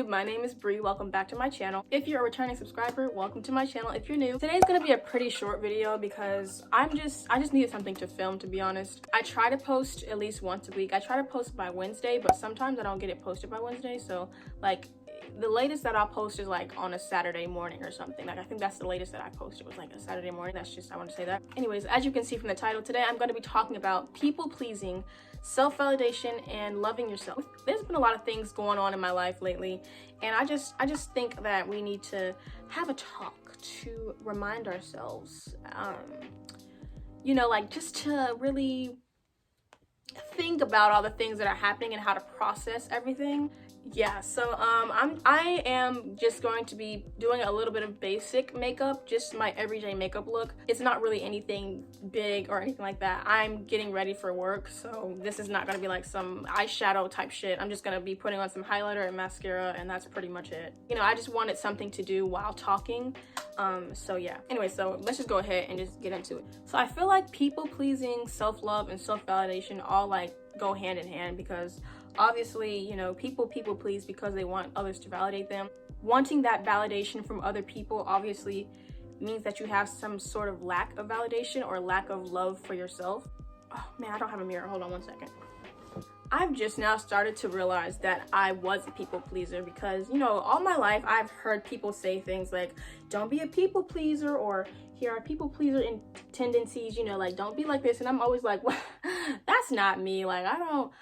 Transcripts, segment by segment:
YouTube, my name is Bree. Welcome back to my channel. If you're a returning subscriber, welcome to my channel. If you're new, today's gonna be a pretty short video because I just needed something to film, to be honest. I try to post at least once a week. I try to post by Wednesday, but sometimes I don't get it posted by Wednesday. So like the latest that I'll post is like on a Saturday morning or something. Like I think that's the latest that I posted was like a Saturday morning. That's just, I want to say that. Anyways, as you can see from the title, today I'm going to be talking about people pleasing, self-validation, and loving yourself. There's been a lot of things going on in my life lately, and I just think that we need to have a talk to remind ourselves, you know, like just to really think about all the things that are happening and how to process everything. Yeah, so I am just going to be doing a little bit of basic makeup, just my everyday makeup look. It's not really anything big or anything like that. I'm getting ready for work, so this is not gonna be like some eyeshadow type shit. I'm just gonna be putting on some highlighter and mascara, and that's pretty much it. You know, I just wanted something to do while talking. So yeah. Anyway, so let's just go ahead and just get into it. So I feel like people pleasing, self-love, and self-validation all like go hand in hand, because obviously, you know, people please because they want others to validate them. Wanting that validation from other people obviously means that you have some sort of lack of validation or lack of love for yourself. Oh man, I don't have a mirror. Hold on one second. I've just now started to realize that I was a people pleaser because, you know, all my life I've heard people say things like, don't be a people pleaser, or here are people pleaser in tendencies, you know, like don't be like this. And I'm always like, well, that's not me. Like, I don't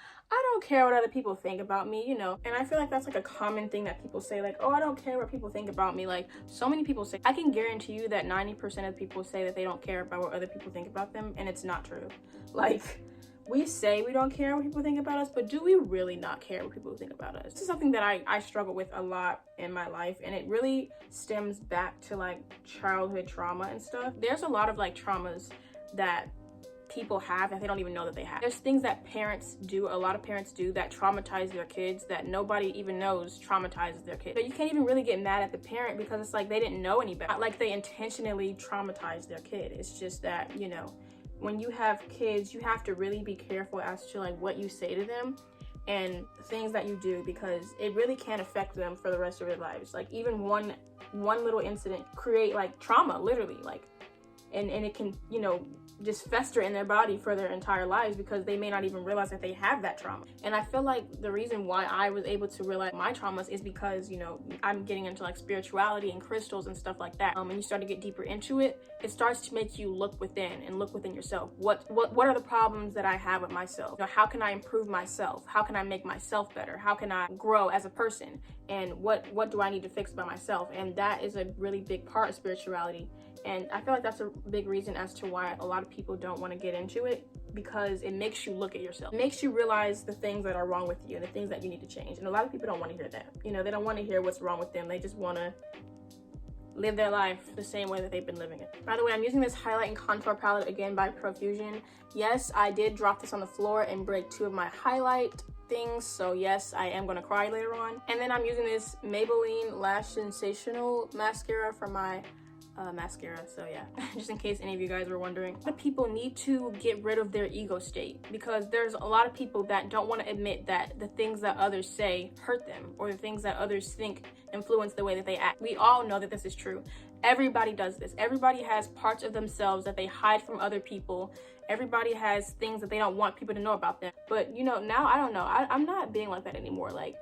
care what other people think about me, you know. And I feel like that's like a common thing that people say, like, oh, I don't care what people think about me. Like, so many people say, I can guarantee you that 90% of people say that they don't care about what other people think about them, and it's not true. Like, we say we don't care what people think about us, but do we really not care what people think about us? This is something that I struggle with a lot in my life, and it really stems back to like childhood trauma and stuff. There's a lot of like traumas that people have that they don't even know that they have. There's things that parents do, a lot of parents do, that traumatize their kids that nobody even knows traumatizes their kids. But you can't even really get mad at the parent because it's like they didn't know any better. Not like they intentionally traumatized their kid. It's just that, you know, when you have kids, you have to really be careful as to like what you say to them and things that you do, because it really can affect them for the rest of their lives. Like even one little incident create like trauma, literally, like, and it can, you know, just fester in their body for their entire lives because they may not even realize that they have that trauma. And I feel like the reason why I was able to realize my traumas is because, you know, I'm getting into like spirituality and crystals and stuff like that. And you start to get deeper into it, it starts to make you look within and look within yourself. What are the problems that I have with myself? You know, how can I improve myself? How can I make myself better? How can I grow as a person? And what do I need to fix by myself? And that is a really big part of spirituality. And I feel like that's a big reason as to why a lot of people don't want to get into it, because it makes you look at yourself. It makes you realize the things that are wrong with you and the things that you need to change. And a lot of people don't want to hear that. You know, they don't want to hear what's wrong with them. They just want to live their life the same way that they've been living it. By the way, I'm using this highlight and contour palette again by Profusion. Yes, I did drop this on the floor and break 2 of my highlight things, so yes, I am gonna cry later on. And then I'm using this Maybelline Lash Sensational mascara for my mascara, so yeah. Just in case any of you guys were wondering. A lot of people need to get rid of their ego state, because there's a lot of people that don't want to admit that the things that others say hurt them, or the things that others think influence the way that they act. We all know that this is true. Everybody does this. Everybody has parts of themselves that they hide from other people. Everybody has things that they don't want people to know about them. But you know, now I don't know. I'm not being like that anymore. Like,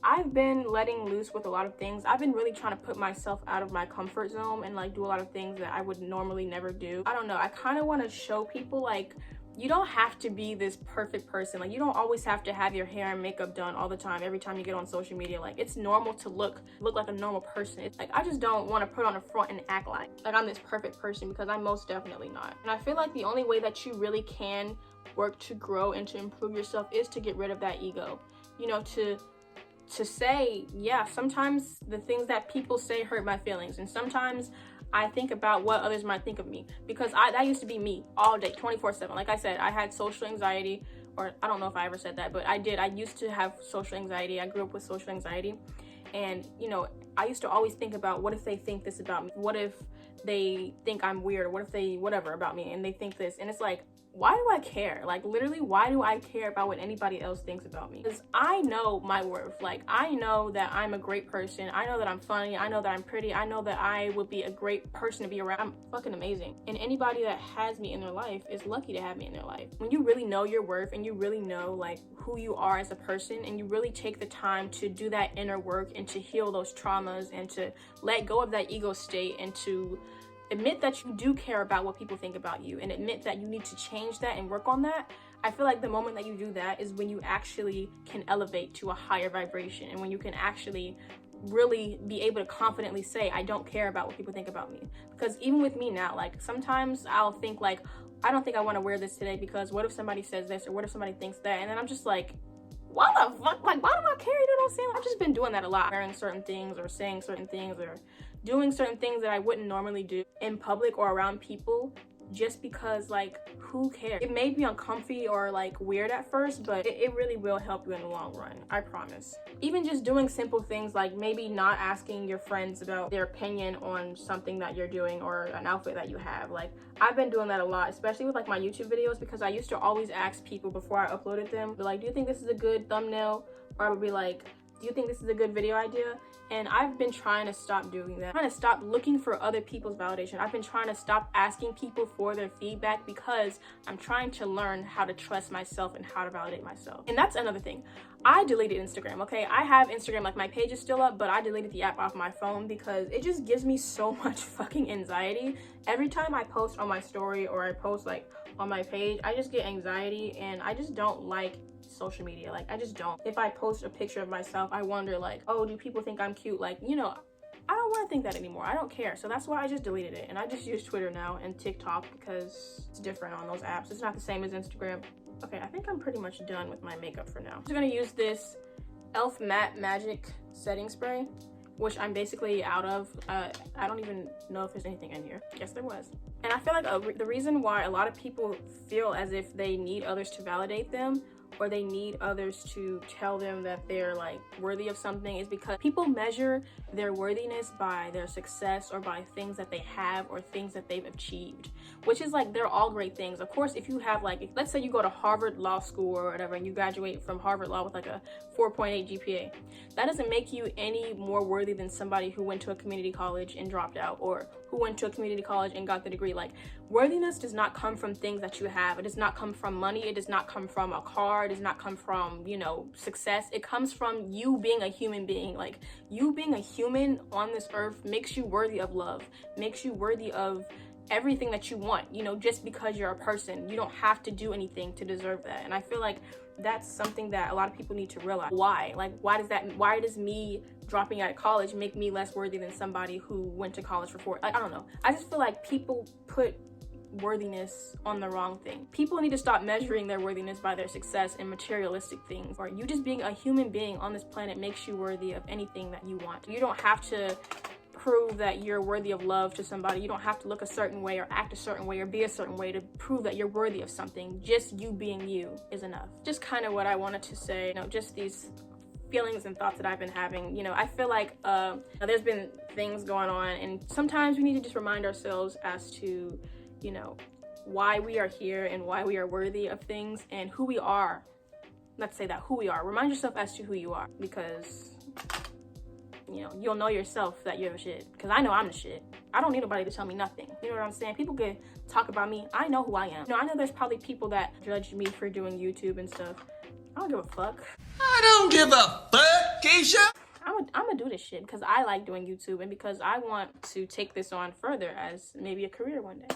I've been letting loose with a lot of things. I've been really trying to put myself out of my comfort zone and like do a lot of things that I would normally never do. I don't know. I kind of want to show people like, you don't have to be this perfect person. Like, you don't always have to have your hair and makeup done all the time, every time you get on social media. Like, it's normal to look like a normal person. It's like, I just don't want to put on a front and act like I'm this perfect person, because I'm most definitely not. And I feel like the only way that you really can work to grow and to improve yourself is to get rid of that ego. You know, to say, yeah, sometimes the things that people say hurt my feelings, and sometimes I think about what others might think of me, because that used to be me all day, 24/7. Like I said, I had social anxiety, or I don't know if I ever said that, but I did. I used to have social anxiety. I grew up with social anxiety, and you know, I used to always think about, what if they think this about me? What if they think I'm weird, or what if they whatever about me and they think this, and it's like, why do I care? Like, literally, why do I care about what anybody else thinks about me? Because I know my worth. Like, I know that I'm a great person. I know that I'm funny. I know that I'm pretty. I know that I would be a great person to be around. I'm fucking amazing. And anybody that has me in their life is lucky to have me in their life. When you really know your worth and you really know like who you are as a person, and you really take the time to do that inner work and to heal those traumas and to let go of that ego state and to admit that you do care about what people think about you and admit that you need to change that and work on that, I feel like the moment that you do that is when you actually can elevate to a higher vibration, and when you can actually really be able to confidently say, I don't care about what people think about me. Because even with me now, like sometimes I'll think like, I don't think I want to wear this today because what if somebody says this, or what if somebody thinks that, and then I'm just like, what the fuck? Like, why do I care? You know what I'm saying? I've just been doing that a lot, wearing certain things or saying certain things or doing certain things that I wouldn't normally do in public or around people, just because, like, who cares? It may be uncomfy or like weird at first, but it really will help you in the long run, I promise. Even just doing simple things like maybe not asking your friends about their opinion on something that you're doing or an outfit that you have. Like, I've been doing that a lot, especially with like my YouTube videos, because I used to always ask people before I uploaded them, be like, do you think this is a good thumbnail? Or I would be like, do you think this is a good video idea? And I've been trying to stop doing that. I'm trying to stop looking for other people's validation. I've been trying to stop asking people for their feedback because I'm trying to learn how to trust myself and how to validate myself. And that's another thing. I deleted Instagram, okay? I have Instagram, like my page is still up, but I deleted the app off my phone because it just gives me so much fucking anxiety. Every time I post on my story or I post like on my page, I just get anxiety, and I just don't like social media. Like, I just don't. If I post a picture of myself, I wonder like, oh, do people think I'm cute? Like, you know, I don't want to think that anymore. I don't care. So that's why I just deleted it, and I just use Twitter now and TikTok because it's different on those apps. It's not the same as Instagram. Okay, I think I'm pretty much done with my makeup for now. I'm just gonna use this e.l.f. Matte Magic Setting Spray, which I'm basically out of. I don't even know if there's anything in here. Yes, there was. And I feel like the reason why a lot of people feel as if they need others to validate them, or they need others to tell them that they're like worthy of something, is because people measure their worthiness by their success or by things that they have or things that they've achieved, which is like, they're all great things. Of course, if you have like, let's say you go to Harvard Law School or whatever, and you graduate from Harvard Law with like a 4.8 GPA, that doesn't make you any more worthy than somebody who went to a community college and dropped out, or who went to a community college and got the degree. Like, worthiness does not come from things that you have. It does not come from money. It does not come from a car. It does not come from, you know, success. It comes from you being a human being. Like, you being a human on this earth makes you worthy of love, makes you worthy of everything that you want, you know, just because you're a person. You don't have to do anything to deserve that. And I feel like that's something that a lot of people need to realize. Why? Like, why does me dropping out of college make me less worthy than somebody who went to college for 4? I don't know. I just feel like people put worthiness on the wrong thing. People need to stop measuring their worthiness by their success and materialistic things. Or you just being a human being on this planet makes you worthy of anything that you want. You don't have to prove that you're worthy of love to somebody. You don't have to look a certain way or act a certain way or be a certain way to prove that you're worthy of something. Just you being you is enough. Just kind of what I wanted to say, you know, just these feelings and thoughts that I've been having. You know, I feel like there's been things going on, and sometimes we need to just remind ourselves as to, you know, why we are here and why we are worthy of things and who we are. Let's say that, who we are. Remind yourself as to who you are, because, you know, you'll know yourself that you're the shit. Because I know I'm the shit. I don't need nobody to tell me nothing. You know what I'm saying? People can talk about me. I know who I am. You know, I know there's probably people that judge me for doing YouTube and stuff. I don't give a fuck. I don't give a fuck, Keisha. I'm gonna do this shit because I like doing YouTube and because I want to take this on further as maybe a career one day.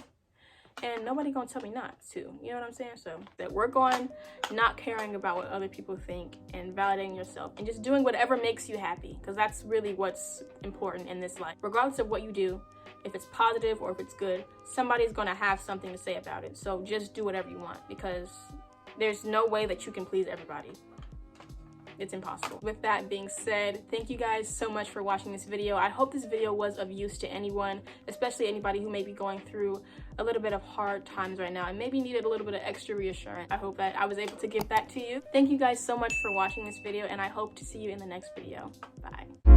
And nobody gonna tell me not to, you know what I'm saying? So that work on not caring about what other people think and validating yourself and just doing whatever makes you happy, because that's really what's important in this life. Regardless of what you do, if it's positive or if it's good, somebody's gonna have something to say about it. So just do whatever you want, because there's no way that you can please everybody. It's impossible. With that being said, thank you guys so much for watching this video. I hope this video was of use to anyone, especially anybody who may be going through a little bit of hard times right now and maybe needed a little bit of extra reassurance. I hope that I was able to give that to you. Thank you guys so much for watching this video, and I hope to see you in the next video. Bye.